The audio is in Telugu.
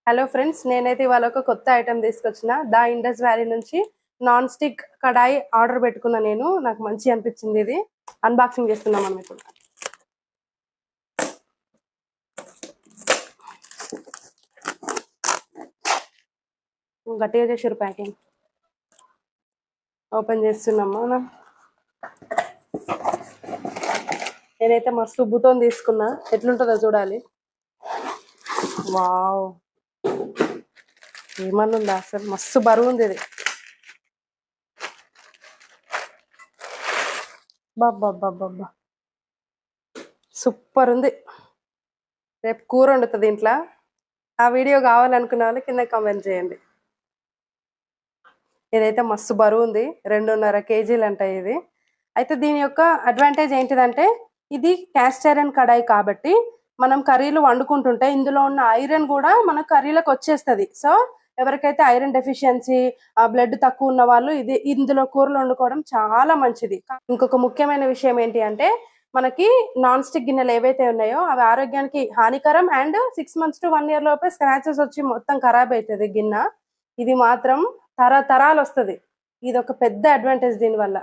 హలో ఫ్రెండ్స్, నేనైతే ఇవాళ ఒక కొత్త ఐటెం తీసుకొచ్చిన. దా ఇండస్ వ్యాలీ నుంచి నాన్ స్టిక్ కడాయి ఆర్డర్ పెట్టుకున్నా. నాకు మంచి అనిపించింది. ఇది అన్బాక్సింగ్ చేస్తున్నాం మనం ఇప్పుడు. గట్టిగా చేసారు ప్యాకింగ్. ఓపెన్ చేస్తున్నాము మనం. నేనైతే మస్తు ఉబ్బుతో తీసుకున్నా. ఎట్లుంటుందో చూడాలి. వావ్, ఏమన్నా ఉందా అసలు? మస్తు బరువు ఉంది ఇది. బాబ్బా, సూపర్ ఉంది. రేపు కూర వండుతుంది ఇంట్లో. ఆ వీడియో కావాలనుకున్న వాళ్ళు కింద కామెంట్ చేయండి. ఇదైతే మస్తు బరువు ఉంది, 2.5 కేజీలు అంట ఇది. అయితే దీని యొక్క అడ్వాంటేజ్ ఏంటిదంటే, ఇది క్యాస్ట్ ఐరన్ కడాయి కాబట్టి మనం కర్రీలు వండుకుంటుంటే ఇందులో ఉన్న ఐరన్ కూడా మన కర్రీలకు వచ్చేస్తుంది. సో ఎవరికైతే ఐరన్ డెఫిషియన్సీ, బ్లడ్ తక్కువ ఉన్న వాళ్ళు ఇందులో కూరలు వండుకోవడం చాలా మంచిది. ఇంకొక ముఖ్యమైన విషయం ఏంటి అంటే, మనకి నాన్ స్టిక్ గిన్నెలు ఏవైతే ఉన్నాయో అవి ఆరోగ్యానికి హానికరం. అండ్ 6 months to 1 year లోపే స్క్రాచెస్ వచ్చి మొత్తం ఖరాబ్ అవుతుంది గిన్నె. ఇది మాత్రం తరతరాలు వస్తుంది. ఇది ఒక పెద్ద అడ్వాంటేజ్ దీనివల్ల.